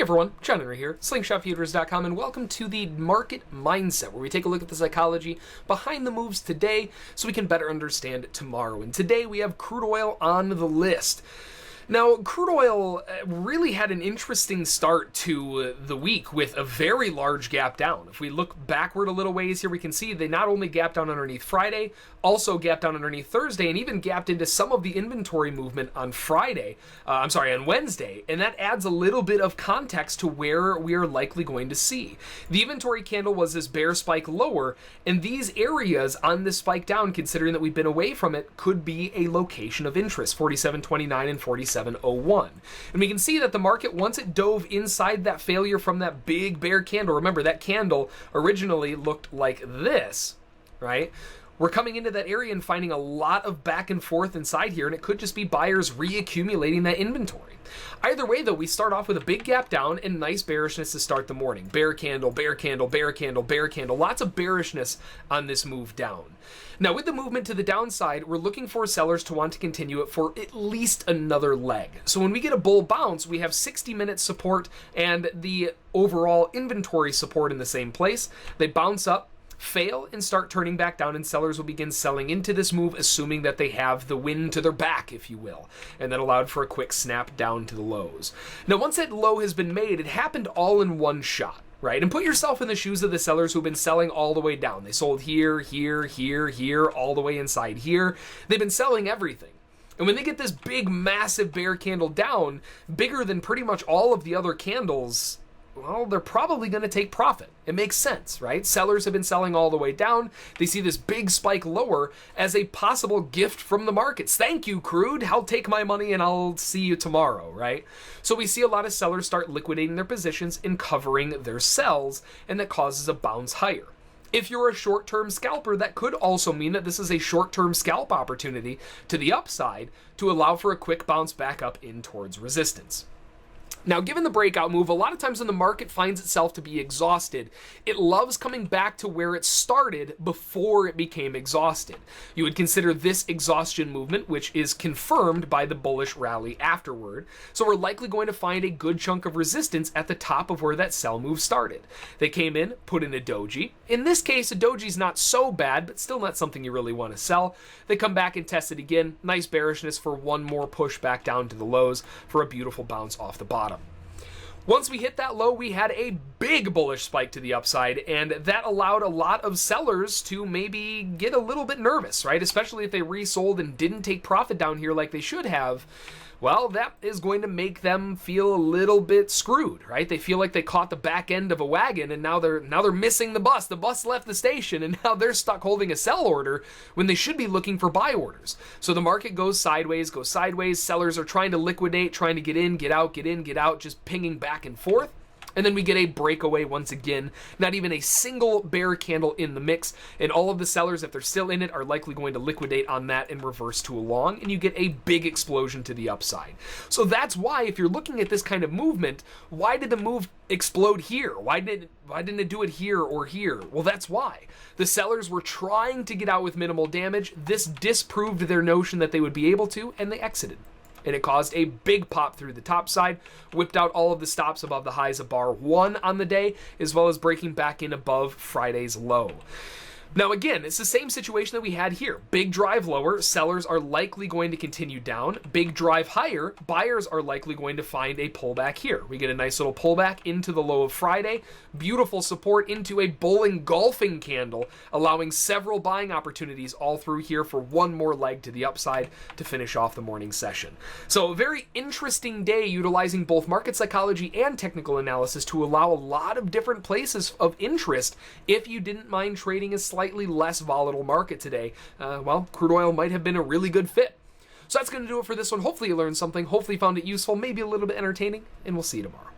everyone, John Henry here, slingshotfutures.com, and welcome to the Market Mindset, where we take a look at the psychology behind the moves today so we can better understand tomorrow. And today we have crude oil on the list. Now, crude oil really had an interesting start to the week with a very large gap down. If we look backward a little ways here, we can see they not only gapped down underneath Friday, also gapped down underneath Thursday, and even gapped into some of the inventory movement on on Wednesday. And that adds a little bit of context to where we are likely going to see. The inventory candle was this bear spike lower, and these areas on this spike down, considering that we've been away from it, could be a location of interest, 47.29 and 47.01. And we can see that the market, once it dove inside that failure from that big bear candle, remember that candle originally looked like this, right? We're coming into that area and finding a lot of back and forth inside here, and it could just be buyers reaccumulating that inventory. Either way, though, we start off with a big gap down and nice bearishness to start the morning. Bear candle, bear candle, bear candle, bear candle. Lots of bearishness on this move down. Now, with the movement to the downside, we're looking for sellers to want to continue it for at least another leg. So when we get a bull bounce, we have 60-minute support and the overall inventory support in the same place. They bounce up, fail, and start turning back down, and sellers will begin selling into this move, assuming that they have the wind to their back, if you will, and that allowed for a quick snap down to the lows. Now, once that low has been made, it happened all in one shot, right? And put yourself in the shoes of the sellers who've been selling all the way down. They sold here, here, here, here, all the way inside here. They've been selling everything. And when they get this big, massive bear candle down, bigger than pretty much all of the other candles, well, they're probably going to take profit. It makes sense, right? Sellers have been selling all the way down. They see this big spike lower as a possible gift from the markets. Thank you, crude. I'll take my money and I'll see you tomorrow, right? So we see a lot of sellers start liquidating their positions and covering their sells, and that causes a bounce higher. If you're a short-term scalper, that could also mean that this is a short-term scalp opportunity to the upside to allow for a quick bounce back up in towards resistance. Now, given the breakout move, a lot of times when the market finds itself to be exhausted, it loves coming back to where it started before it became exhausted. You would consider this exhaustion movement, which is confirmed by the bullish rally afterward. So we're likely going to find a good chunk of resistance at the top of where that sell move started. They came in, put in a doji. In this case, a doji's not so bad, but still not something you really want to sell. They come back and test it again. Nice bearishness for one more push back down to the lows for a beautiful bounce off the bottom. Once we hit that low, we had a big bullish spike to the upside, and that allowed a lot of sellers to maybe get a little bit nervous, right? Especially if they resold and didn't take profit down here like they should have. Well, that is going to make them feel a little bit screwed, right? They feel like they caught the back end of a wagon, and now they're missing the bus. The bus left the station, and now they're stuck holding a sell order when they should be looking for buy orders. So the market goes sideways. Sellers are trying to liquidate, trying to get in, get out, get in, get out, just pinging back and forth. And then we get a breakaway once again, not even a single bear candle in the mix, and all of the sellers, if they're still in it, are likely going to liquidate on that and reverse to a long, and you get a big explosion to the upside. So that's why, if you're looking at this kind of movement, why did the move explode here? Why didn't it do it here or here? Well, that's why. The sellers were trying to get out with minimal damage. This disproved their notion that they would be able to, and they exited. And it caused a big pop through the top side, whipped out all of the stops above the highs of bar 1 on the day, as well as breaking back in above Friday's low. Now again, it's the same situation that we had here. Big drive lower, sellers are likely going to continue down. Big drive higher, buyers are likely going to find a pullback here. We get a nice little pullback into the low of Friday, beautiful support into a bull engulfing candle, allowing several buying opportunities all through here for one more leg to the upside to finish off the morning session. So a very interesting day utilizing both market psychology and technical analysis to allow a lot of different places of interest if you didn't mind trading a slightly less volatile market today. Well, crude oil might have been a really good fit. So that's going to do it for this one. Hopefully you learned something. Hopefully you found it useful, maybe a little bit entertaining, and we'll see you tomorrow.